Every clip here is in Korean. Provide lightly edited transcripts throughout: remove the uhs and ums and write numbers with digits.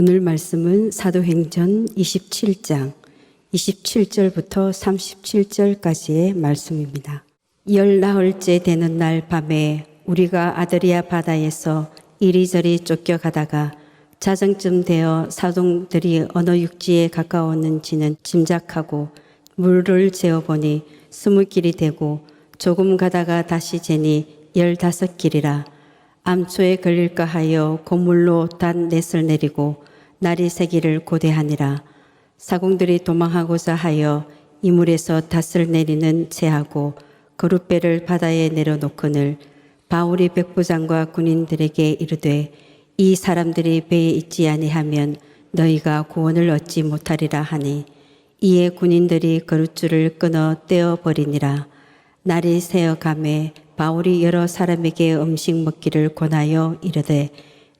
오늘 말씀은 사도행전 27장 27절부터 37절까지의 말씀입니다. 열 나흘째 되는 날 밤에 우리가 아드리아 바다에서 이리저리 쫓겨가다가 자정쯤 되어 사동들이 어느 육지에 가까웠는지는 짐작하고 물을 재어보니 20길이 되고 조금 가다가 다시 재니 15길이라 암초에 걸릴까 하여 고물로 단 넷을 내리고 날이 새기를 고대하니라. 사공들이 도망하고자 하여 이물에서 닷을 내리는 채하고 거룻배를 바다에 내려놓거늘 바울이 백부장과 군인들에게 이르되 이 사람들이 배에 있지 아니하면 너희가 구원을 얻지 못하리라 하니 이에 군인들이 거룻줄을 끊어 떼어버리니라. 날이 새어가매 바울이 여러 사람에게 음식 먹기를 권하여 이르되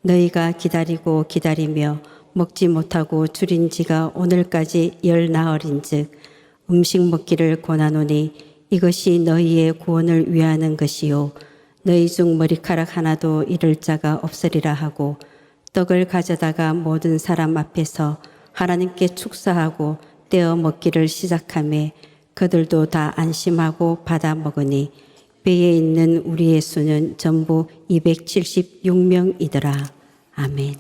너희가 기다리고 기다리며 먹지 못하고 줄인 지가 오늘까지 열 나흘인즉 음식 먹기를 권하노니 이것이 너희의 구원을 위하는 것이요 너희 중 머리카락 하나도 잃을 자가 없으리라 하고 떡을 가져다가 모든 사람 앞에서 하나님께 축사하고 떼어 먹기를 시작하매 그들도 다 안심하고 받아 먹으니 배에 있는 우리의 수는 전부 276명이더라. 아멘.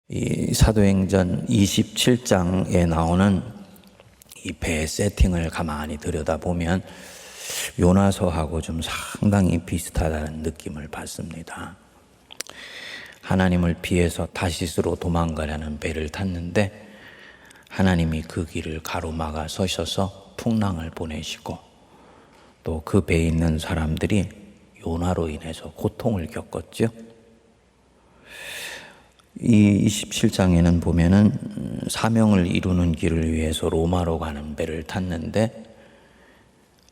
이 사도행전 27장에 나오는 이 배 세팅을 가만히 들여다보면 요나서하고 좀 상당히 비슷하다는 느낌을 받습니다. 하나님을 피해서 다시스로 도망가려는 배를 탔는데 하나님이 그 길을 가로막아 서셔서 풍랑을 보내시고 또 그 배에 있는 사람들이 요나로 인해서 고통을 겪었죠. 이 27장에는 보면은 사명을 이루는 길을 위해서 로마로 가는 배를 탔는데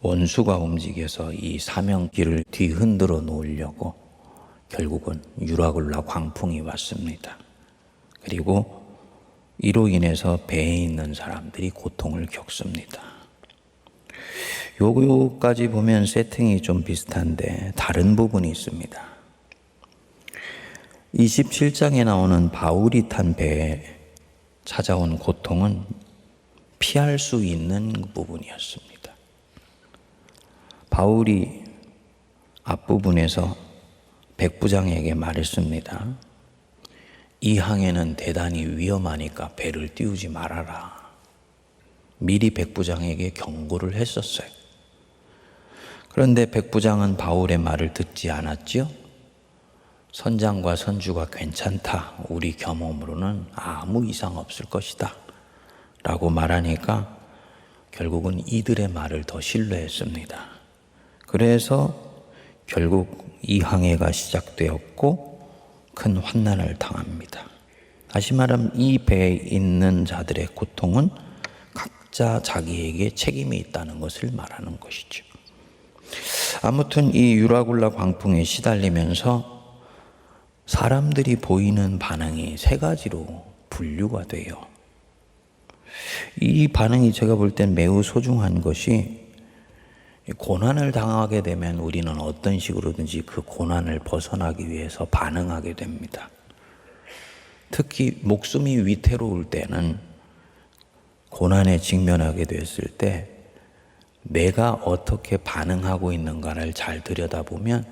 원수가 움직여서 이 사명 길을 뒤흔들어 놓으려고 결국은 유라굴라 광풍이 왔습니다. 그리고 이로 인해서 배에 있는 사람들이 고통을 겪습니다. 요거까지 보면 세팅이 좀 비슷한데 다른 부분이 있습니다. 27장에 나오는 바울이 탄 배에 찾아온 고통은 피할 수 있는 부분이었습니다. 바울이 앞부분에서 백부장에게 말했습니다. 이 항해는 대단히 위험하니까 배를 띄우지 말아라. 미리 백부장에게 경고를 했었어요. 그런데 백부장은 바울의 말을 듣지 않았죠. 선장과 선주가 괜찮다. 우리 경험으로는 아무 이상 없을 것이다. 라고 말하니까 결국은 이들의 말을 더 신뢰했습니다. 그래서 결국 이 항해가 시작되었고 큰 환난을 당합니다. 다시 말하면 이 배에 있는 자들의 고통은 각자 자기에게 책임이 있다는 것을 말하는 것이죠. 아무튼 이 유라굴라 광풍에 시달리면서 사람들이 보이는 반응이 세 가지로 분류가 돼요. 이 반응이 제가 볼 땐 매우 소중한 것이 고난을 당하게 되면 우리는 어떤 식으로든지 그 고난을 벗어나기 위해서 반응하게 됩니다. 특히 목숨이 위태로울 때는 고난에 직면하게 됐을 때 내가 어떻게 반응하고 있는가를 잘 들여다보면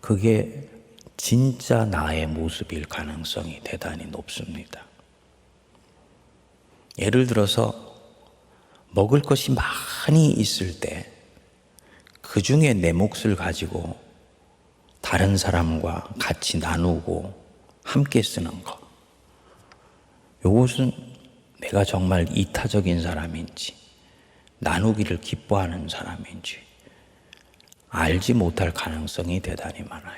그게 진짜 나의 모습일 가능성이 대단히 높습니다. 예를 들어서 먹을 것이 많이 있을 때 그 중에 내 몫을 가지고 다른 사람과 같이 나누고 함께 쓰는 것. 이것은 내가 정말 이타적인 사람인지 나누기를 기뻐하는 사람인지 알지 못할 가능성이 대단히 많아요.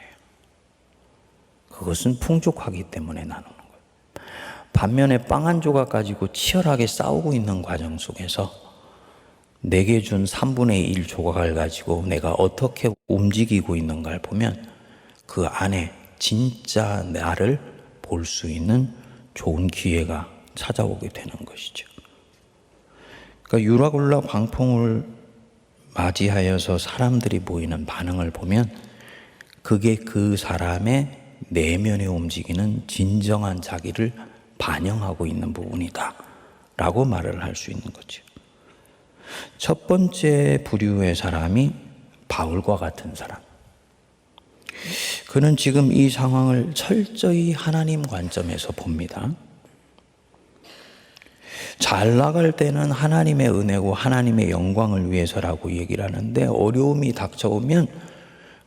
그것은 풍족하기 때문에 나누는 거예요. 반면에 빵 한 조각 가지고 치열하게 싸우고 있는 과정 속에서 내게 준 3분의 1 조각을 가지고 내가 어떻게 움직이고 있는가를 보면 그 안에 진짜 나를 볼 수 있는 좋은 기회가 찾아오게 되는 것이죠. 그러니까 유라굴라 광풍을 맞이하여서 사람들이 보이는 반응을 보면 그게 그 사람의 내면에 움직이는 진정한 자기를 반영하고 있는 부분이다 라고 말을 할 수 있는 거죠. 첫 번째 부류의 사람이 바울과 같은 사람. 그는 지금 이 상황을 철저히 하나님 관점에서 봅니다. 잘 나갈 때는 하나님의 은혜고 하나님의 영광을 위해서라고 얘기를 하는데, 어려움이 닥쳐오면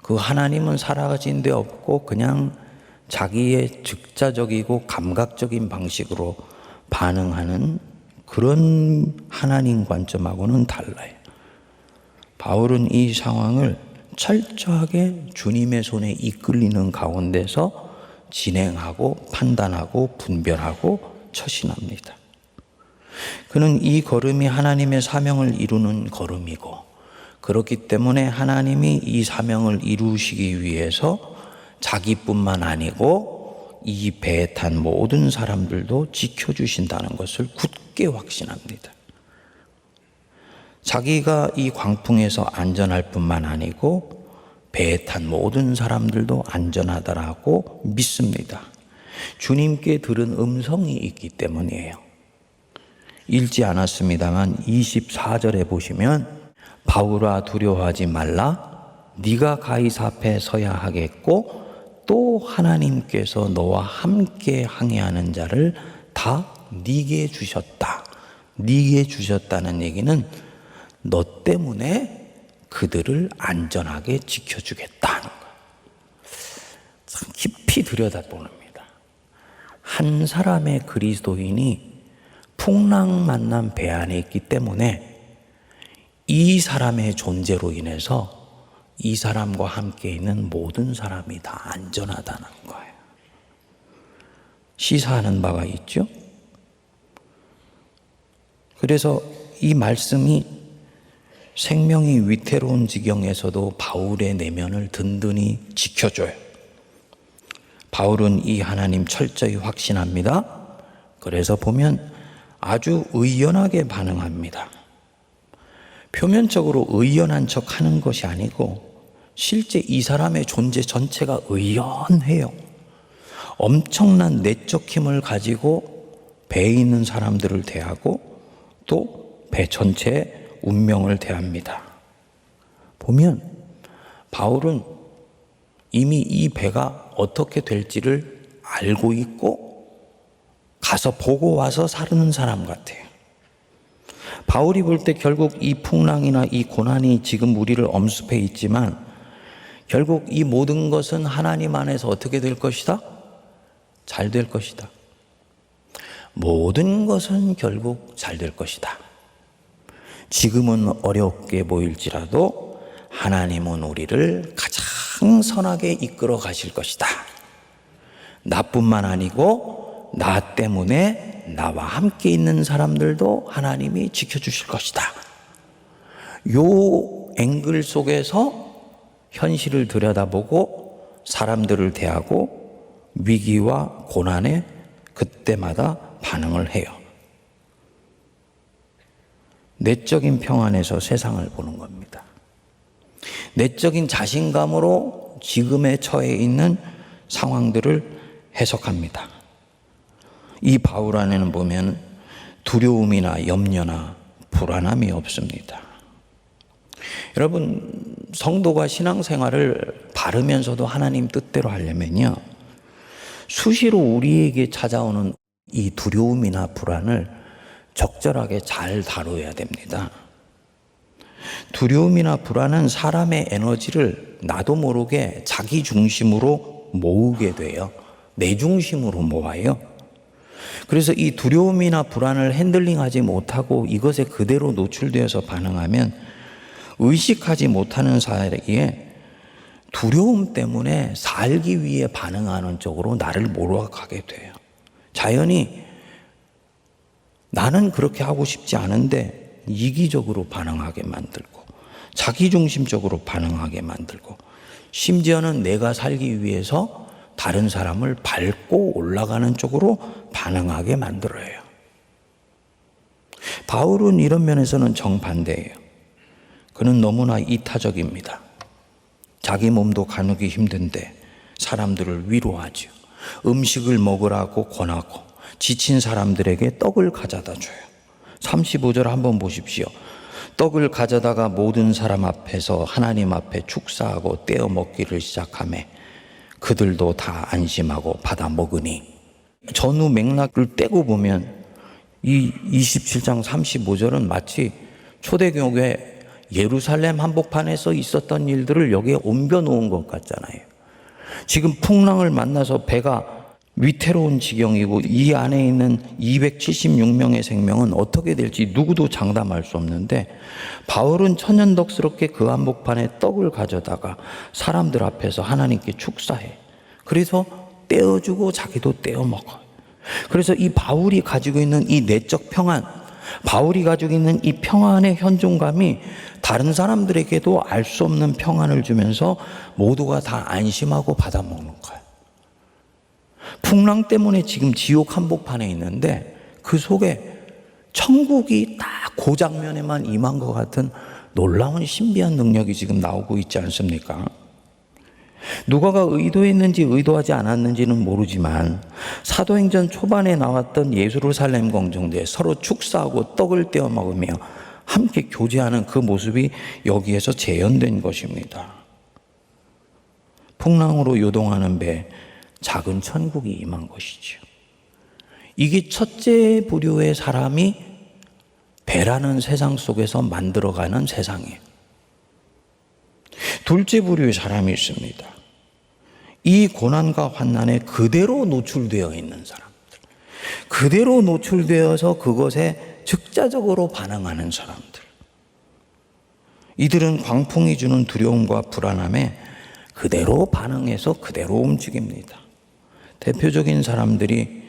그 하나님은 사라진 데 없고 그냥 자기의 즉자적이고 감각적인 방식으로 반응하는 그런 하나님 관점하고는 달라요. 바울은 이 상황을 철저하게 주님의 손에 이끌리는 가운데서 진행하고 판단하고 분별하고 처신합니다. 그는 이 걸음이 하나님의 사명을 이루는 걸음이고, 그렇기 때문에 하나님이 이 사명을 이루시기 위해서 자기뿐만 아니고 이 배에 탄 모든 사람들도 지켜주신다는 것을 굳게 확신합니다. 자기가 이 광풍에서 안전할 뿐만 아니고 배에 탄 모든 사람들도 안전하다라고 믿습니다. 주님께 들은 음성이 있기 때문이에요. 읽지 않았습니다만 24절에 보시면, 바울아 두려워하지 말라. 네가 가이사 앞에 서야 하겠고 또 하나님께서 너와 함께 항해하는 자를 다 네게 주셨다. 네게 주셨다는 얘기는 너 때문에 그들을 안전하게 지켜주겠다는 거예요. 참 깊이 들여다봅니다. 한 사람의 그리스도인이 풍랑 만난 배 안에 있기 때문에 이 사람의 존재로 인해서 이 사람과 함께 있는 모든 사람이 다 안전하다는 거예요. 시사하는 바가 있죠. 그래서 이 말씀이 생명이 위태로운 지경에서도 바울의 내면을 든든히 지켜줘요. 바울은 이 하나님 철저히 확신합니다. 그래서 보면 아주 의연하게 반응합니다. 표면적으로 의연한 척 하는 것이 아니고 실제 이 사람의 존재 전체가 의연해요. 엄청난 내적 힘을 가지고 배에 있는 사람들을 대하고 또 배 전체의 운명을 대합니다. 보면 바울은 이미 이 배가 어떻게 될지를 알고 있고 가서 보고 와서 사는 사람 같아요. 바울이 볼 때 결국 이 풍랑이나 이 고난이 지금 우리를 엄습해 있지만 결국 이 모든 것은 하나님 안에서 어떻게 될 것이다? 잘 될 것이다. 모든 것은 결국 잘 될 것이다. 지금은 어렵게 보일지라도 하나님은 우리를 가장 선하게 이끌어 가실 것이다. 나뿐만 아니고 나 때문에 나와 함께 있는 사람들도 하나님이 지켜주실 것이다. 요 앵글 속에서 현실을 들여다보고 사람들을 대하고 위기와 고난에 그때마다 반응을 해요. 내적인 평안에서 세상을 보는 겁니다. 내적인 자신감으로 지금에 처해 있는 상황들을 해석합니다. 이 바울 안에는 보면 두려움이나 염려나 불안함이 없습니다. 여러분, 성도가 신앙생활을 바르면서도 하나님 뜻대로 하려면요, 수시로 우리에게 찾아오는 이 두려움이나 불안을 적절하게 잘 다뤄야 됩니다. 두려움이나 불안은 사람의 에너지를 나도 모르게 자기 중심으로 모으게 돼요. 내 중심으로 모아요. 그래서 이 두려움이나 불안을 핸들링하지 못하고 이것에 그대로 노출되어서 반응하면 의식하지 못하는 사이에 두려움 때문에 살기 위해 반응하는 쪽으로 나를 몰아가게 돼요. 자연히 나는 그렇게 하고 싶지 않은데 이기적으로 반응하게 만들고 자기중심적으로 반응하게 만들고 심지어는 내가 살기 위해서 다른 사람을 밟고 올라가는 쪽으로 반응하게 만들어요. 바울은 이런 면에서는 정반대예요. 그는 너무나 이타적입니다. 자기 몸도 가누기 힘든데 사람들을 위로하죠. 음식을 먹으라고 권하고 지친 사람들에게 떡을 가져다 줘요. 35절 한번 보십시오. 떡을 가져다가 모든 사람 앞에서 하나님 앞에 축사하고 떼어 먹기를 시작하매 그들도 다 안심하고 받아 먹으니. 전후 맥락을 떼고 보면 이 27장 35절은 마치 초대교회 예루살렘 한복판에서 있었던 일들을 여기에 옮겨 놓은 것 같잖아요. 지금 풍랑을 만나서 배가 위태로운 지경이고 이 안에 있는 276명의 생명은 어떻게 될지 누구도 장담할 수 없는데, 바울은 천연덕스럽게 그 한복판에 떡을 가져다가 사람들 앞에서 하나님께 축사해. 그래서 떼어주고 자기도 떼어 먹어요. 그래서 이 바울이 가지고 있는 이 내적 평안, 바울이 가지고 있는 이 평안의 현존감이 다른 사람들에게도 알 수 없는 평안을 주면서 모두가 다 안심하고 받아먹는 거예요. 풍랑 때문에 지금 지옥 한복판에 있는데 그 속에 천국이 딱 그 장면에만 임한 것 같은 놀라운 신비한 능력이 지금 나오고 있지 않습니까? 누가가 의도했는지 의도하지 않았는지는 모르지만 사도행전 초반에 나왔던 예루살렘 공동체 서로 축사하고 떡을 떼어 먹으며 함께 교제하는 그 모습이 여기에서 재현된 것입니다. 풍랑으로 요동하는 배, 작은 천국이 임한 것이죠. 이게 첫째 부류의 사람이 배라는 세상 속에서 만들어가는 세상이에요. 둘째 부류의 사람이 있습니다. 이 고난과 환난에 그대로 노출되어 있는 사람들, 그대로 노출되어서 그것에 즉자적으로 반응하는 사람들. 이들은 광풍이 주는 두려움과 불안함에 그대로 반응해서 그대로 움직입니다. 대표적인 사람들이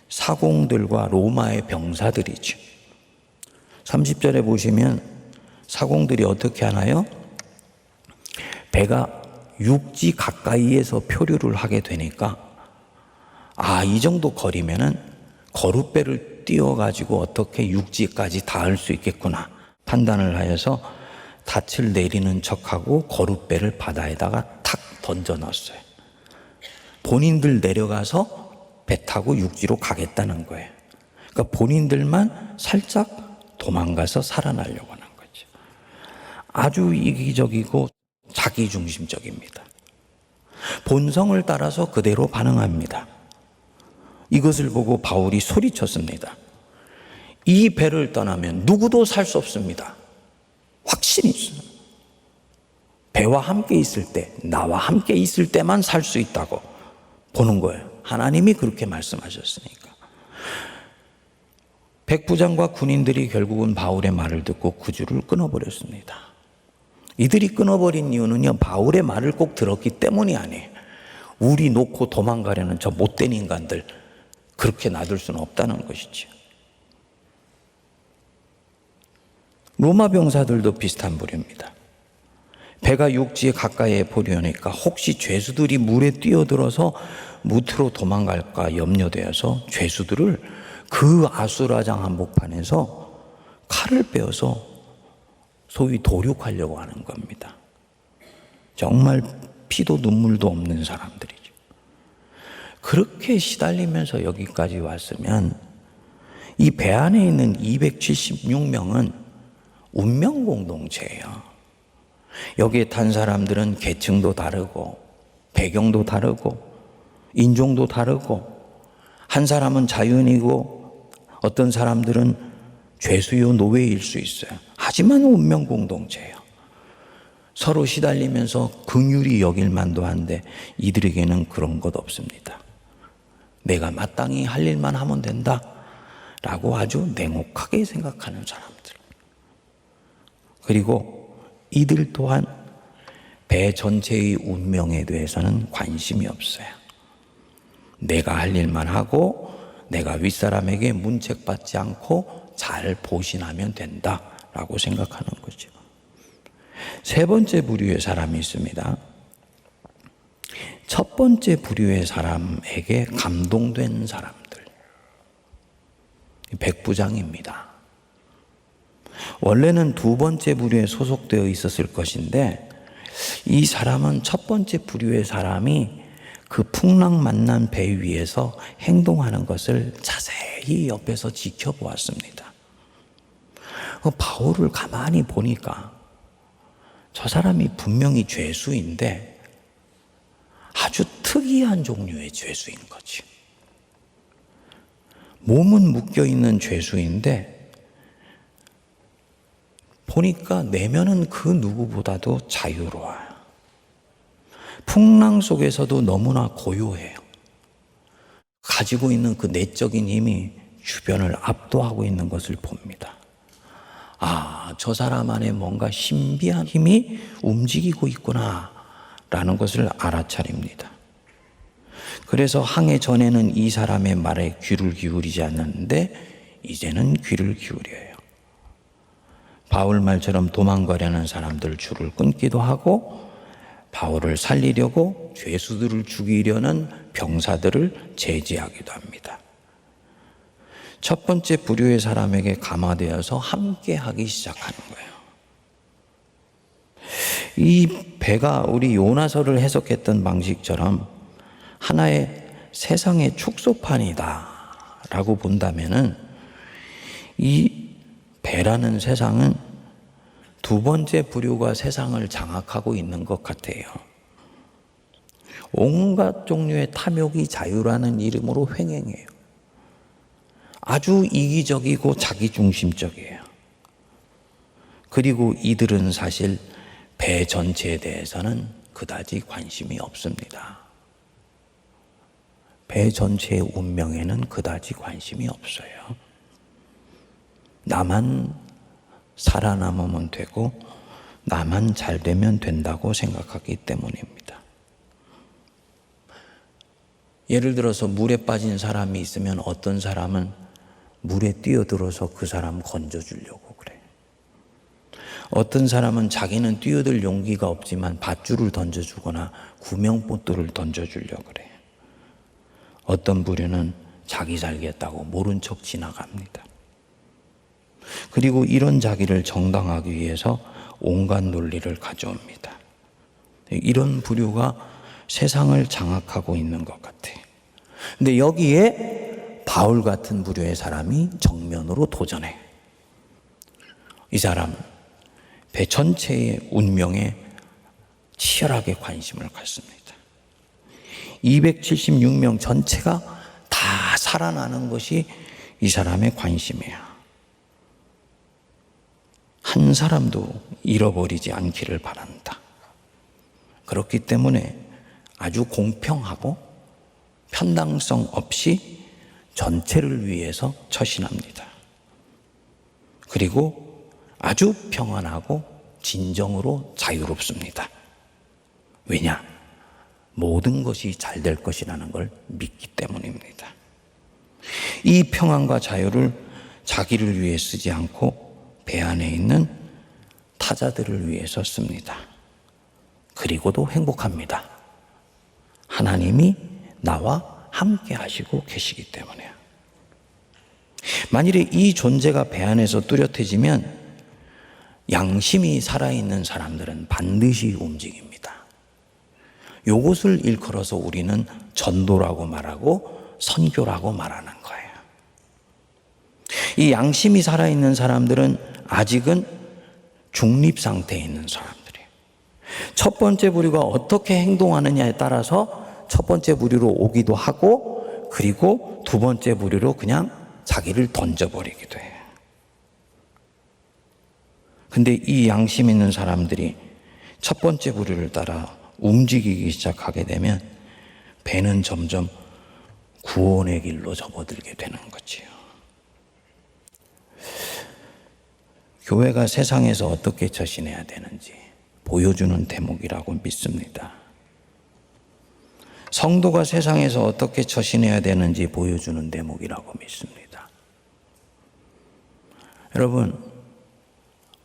사공들과 로마의 병사들이죠. 30절에 보시면 사공들이 어떻게 하나요? 배가 육지 가까이에서 표류를 하게 되니까 이 정도 거리면은 거룻배를 띄워가지고 어떻게 육지까지 닿을 수 있겠구나 판단을 하여서 닻을 내리는 척하고 거룻배를 바다에다가 탁 던져놨어요. 본인들 내려가서 배 타고 육지로 가겠다는 거예요. 그러니까 본인들만 살짝 도망가서 살아나려고 하는 거죠. 아주 이기적이고 자기중심적입니다. 본성을 따라서 그대로 반응합니다. 이것을 보고 바울이 소리쳤습니다. 이 배를 떠나면 누구도 살 수 없습니다. 확신이 있어요. 배와 함께 있을 때, 나와 함께 있을 때만 살 수 있다고 보는 거예요. 하나님이 그렇게 말씀하셨으니까. 백부장과 군인들이 결국은 바울의 말을 듣고 구주를 끊어버렸습니다. 이들이 끊어버린 이유는요, 바울의 말을 꼭 들었기 때문이 아니에요. 우리 놓고 도망가려는 저 못된 인간들, 그렇게 놔둘 수는 없다는 것이죠. 로마 병사들도 비슷한 부류입니다. 배가 육지에 가까이에 보려니까 혹시 죄수들이 물에 뛰어들어서 무트로 도망갈까 염려되어서 죄수들을 그 아수라장 한복판에서 칼을 빼어서 소위 도륙하려고 하는 겁니다. 정말 피도 눈물도 없는 사람들이죠. 그렇게 시달리면서 여기까지 왔으면 이 배 안에 있는 276명은 운명 공동체예요. 여기에 탄 사람들은 계층도 다르고 배경도 다르고 인종도 다르고, 한 사람은 자연이고 어떤 사람들은 죄수요 노예일 수 있어요. 하지만 운명 공동체예요. 서로 시달리면서 긍휼히 여길 만도 한데 이들에게는 그런 것 없습니다. 내가 마땅히 할 일만 하면 된다 라고 아주 냉혹하게 생각하는 사람들. 그리고 이들 또한 배 전체의 운명에 대해서는 관심이 없어요. 내가 할 일만 하고 내가 윗사람에게 문책받지 않고 잘 보신하면 된다라고 생각하는 거죠. 세 번째 부류의 사람이 있습니다. 첫 번째 부류의 사람에게 감동된 사람들, 백부장입니다. 원래는 두 번째 부류에 소속되어 있었을 것인데 이 사람은 첫 번째 부류의 사람이 그 풍랑 만난 배 위에서 행동하는 것을 자세히 옆에서 지켜보았습니다. 바울을 가만히 보니까 저 사람이 분명히 죄수인데 아주 특이한 종류의 죄수인 거지. 몸은 묶여있는 죄수인데 보니까 내면은 그 누구보다도 자유로워요. 풍랑 속에서도 너무나 고요해요. 가지고 있는 그 내적인 힘이 주변을 압도하고 있는 것을 봅니다. 아, 저 사람 안에 뭔가 신비한 힘이 움직이고 있구나 라는 것을 알아차립니다. 그래서 항해 전에는 이 사람의 말에 귀를 기울이지 않았는데 이제는 귀를 기울여요. 바울 말처럼 도망가려는 사람들 줄을 끊기도 하고 바울을 살리려고 죄수들을 죽이려는 병사들을 제지하기도 합니다. 첫 번째 부류의 사람에게 감화되어서 함께 하기 시작하는 거예요. 이 배가 우리 요나서를 해석했던 방식처럼 하나의 세상의 축소판이다 라고 본다면은 이 배라는 세상은 두 번째 부류가 세상을 장악하고 있는 것 같아요. 온갖 종류의 탐욕이 자유라는 이름으로 횡행해요. 아주 이기적이고 자기중심적이에요. 그리고 이들은 사실 배 전체에 대해서는 그다지 관심이 없습니다. 배 전체의 운명에는 그다지 관심이 없어요. 나만 살아남으면 되고 나만 잘 되면 된다고 생각하기 때문입니다. 예를 들어서 물에 빠진 사람이 있으면 어떤 사람은 물에 뛰어들어서 그 사람 건져주려고 그래. 어떤 사람은 자기는 뛰어들 용기가 없지만 밧줄을 던져주거나 구명보트를 던져주려고 그래. 어떤 부류는 자기 살겠다고 모른 척 지나갑니다. 그리고 이런 자기를 정당하기 위해서 온갖 논리를 가져옵니다. 이런 부류가 세상을 장악하고 있는 것 같아요. 근데 여기에 바울 같은 부류의 사람이 정면으로 도전해. 이 사람 배 전체의 운명에 치열하게 관심을 갖습니다. 276명 전체가 다 살아나는 것이 이 사람의 관심이에요. 한 사람도 잃어버리지 않기를 바란다. 그렇기 때문에 아주 공평하고 편당성 없이 전체를 위해서 처신합니다. 그리고 아주 평안하고 진정으로 자유롭습니다. 왜냐? 모든 것이 잘 될 것이라는 걸 믿기 때문입니다. 이 평안과 자유를 자기를 위해 쓰지 않고 배 안에 있는 타자들을 위해서 씁니다. 그리고도 행복합니다. 하나님이 나와 함께 하시고 계시기 때문에요. 만일에 이 존재가 배 안에서 뚜렷해지면 양심이 살아있는 사람들은 반드시 움직입니다. 요것을 일컬어서 우리는 전도라고 말하고 선교라고 말하는 거예요. 이 양심이 살아있는 사람들은 아직은 중립 상태에 있는 사람들이에요. 첫 번째 부류가 어떻게 행동하느냐에 따라서 첫 번째 부류로 오기도 하고 그리고 두 번째 부류로 그냥 자기를 던져버리기도 해요. 근데 이 양심 있는 사람들이 첫 번째 부류를 따라 움직이기 시작하게 되면 배는 점점 구원의 길로 접어들게 되는 거지요. 교회가 세상에서 어떻게 처신해야 되는지 보여주는 대목이라고 믿습니다. 성도가 세상에서 어떻게 처신해야 되는지 보여주는 대목이라고 믿습니다. 여러분,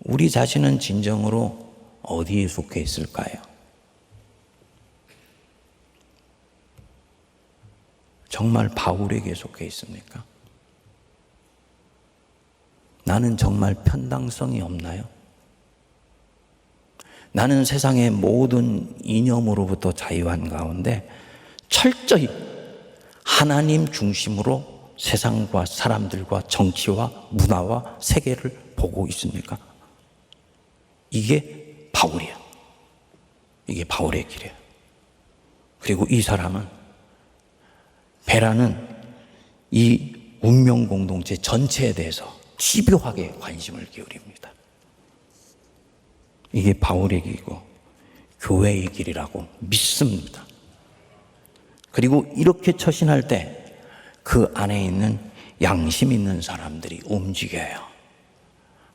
우리 자신은 진정으로 어디에 속해 있을까요? 정말 바울에게 속해 있습니까? 나는 정말 편당성이 없나요? 나는 세상의 모든 이념으로부터 자유한 가운데 철저히 하나님 중심으로 세상과 사람들과 정치와 문화와 세계를 보고 있습니까? 이게 바울이야. 이게 바울의 길이에요. 그리고 이 사람은, 베라는 이 운명 공동체 전체에 대해서 집요하게 관심을 기울입니다. 이게 바울의 길이고 교회의 길이라고 믿습니다. 그리고 이렇게 처신할 때 그 안에 있는 양심 있는 사람들이 움직여요.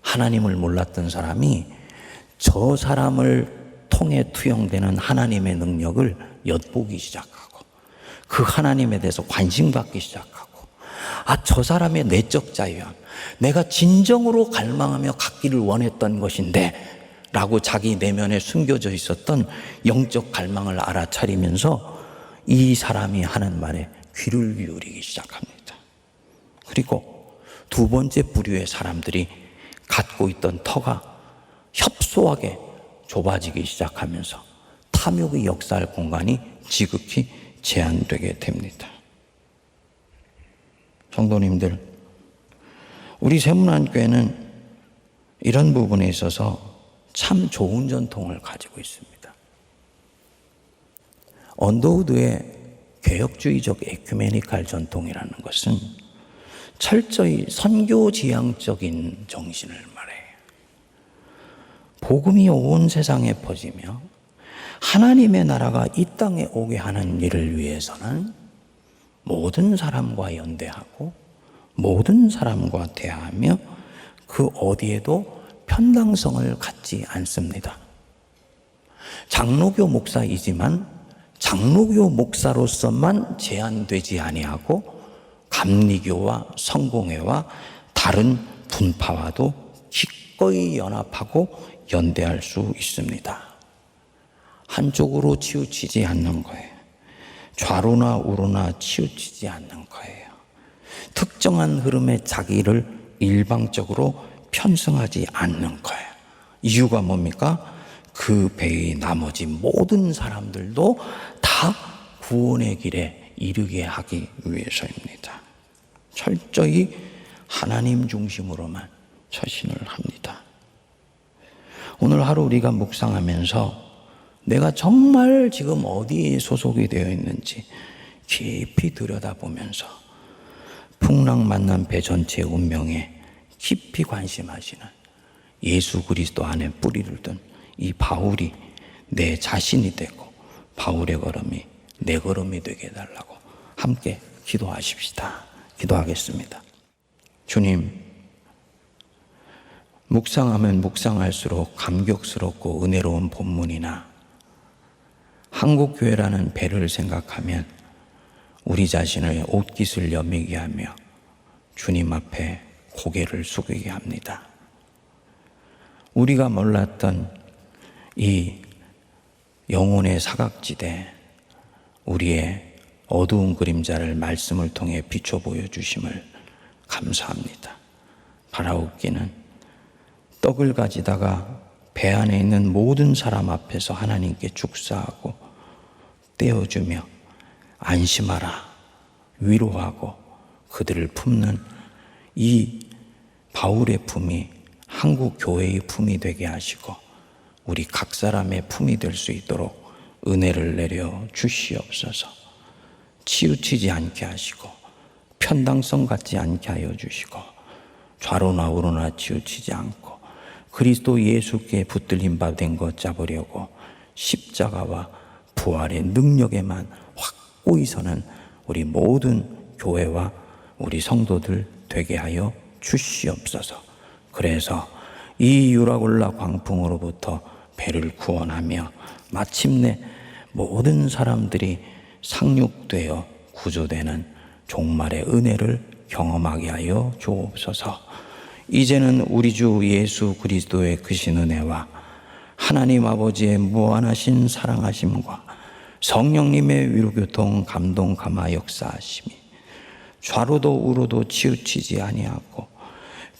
하나님을 몰랐던 사람이 저 사람을 통해 투영되는 하나님의 능력을 엿보기 시작하고, 그 하나님에 대해서 관심 갖기 시작하고, 아, 저 사람의 내적 자유함, 내가 진정으로 갈망하며 갖기를 원했던 것인데 라고 자기 내면에 숨겨져 있었던 영적 갈망을 알아차리면서 이 사람이 하는 말에 귀를 기울이기 시작합니다. 그리고 두 번째 부류의 사람들이 갖고 있던 터가 협소하게 좁아지기 시작하면서 탐욕이 역사할 공간이 지극히 제한되게 됩니다. 성도님들, 우리 세문안교회는 이런 부분에 있어서 참 좋은 전통을 가지고 있습니다. 언더우드의 개혁주의적 에큐메니칼 전통이라는 것은 철저히 선교지향적인 정신을 말해요. 복음이 온 세상에 퍼지며 하나님의 나라가 이 땅에 오게 하는 일을 위해서는 모든 사람과 연대하고 모든 사람과 대화하며 그 어디에도 편당성을 갖지 않습니다. 장로교 목사이지만 장로교 목사로서만 제한되지 아니하고 감리교와 성공회와 다른 분파와도 기꺼이 연합하고 연대할 수 있습니다. 한쪽으로 치우치지 않는 거예요. 좌로나 우로나 치우치지 않는 거예요. 특정한 흐름에 자기를 일방적으로 편승하지 않는 거예요. 이유가 뭡니까? 그 배의 나머지 모든 사람들도 다 구원의 길에 이르게 하기 위해서입니다. 철저히 하나님 중심으로만 처신을 합니다. 오늘 하루 우리가 묵상하면서 내가 정말 지금 어디에 소속이 되어 있는지 깊이 들여다보면서 풍랑 만난 배 전체의 운명에 깊이 관심하시는 예수 그리스도 안에 뿌리를 둔 이 바울이 내 자신이 되고 바울의 걸음이 내 걸음이 되게 해달라고 함께 기도하십시다. 기도하겠습니다. 주님, 묵상하면 묵상할수록 감격스럽고 은혜로운 본문이나 한국교회라는 배를 생각하면 우리 자신의 옷깃을 여미게 하며 주님 앞에 고개를 숙이게 합니다. 우리가 몰랐던 이 영혼의 사각지대, 우리의 어두운 그림자를 말씀을 통해 비춰 보여주심을 감사합니다. 바라옵기는 떡을 가지다가 배 안에 있는 모든 사람 앞에서 하나님께 축사하고 떼어주며 안심하라, 위로하고 그들을 품는 이 바울의 품이 한국 교회의 품이 되게 하시고 우리 각 사람의 품이 될 수 있도록 은혜를 내려 주시옵소서. 치우치지 않게 하시고 편당성 갖지 않게 하여 주시고 좌로나 우로나 치우치지 않고 그리스도 예수께 붙들림 받은 것 잡으려고 십자가와 부활의 능력에만 확고히 서는 우리 모든 교회와 우리 성도들 되게 하여 주시옵소서. 그래서 이 유라굴라 광풍으로부터 배를 구원하며 마침내 모든 사람들이 상륙되어 구조되는 종말의 은혜를 경험하게 하여 주옵소서. 이제는 우리 주 예수 그리스도의 크신 은혜와 하나님 아버지의 무한하신 사랑하심과 성령님의 위로교통 감동 감화 역사하심이 좌로도 우로도 치우치지 아니하고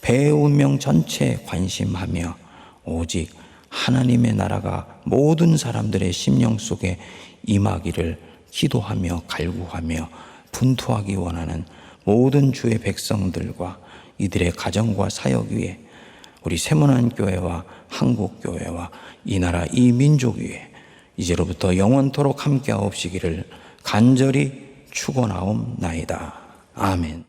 배의 운명 전체에 관심하며 오직 하나님의 나라가 모든 사람들의 심령 속에 임하기를 기도하며 갈구하며 분투하기 원하는 모든 주의 백성들과 이들의 가정과 사역 위에 우리 세문안교회와 한국교회와 이 나라 이 민족 위에 이제로부터 영원토록 함께하옵시기를 간절히 축원하옵나이다. 아멘.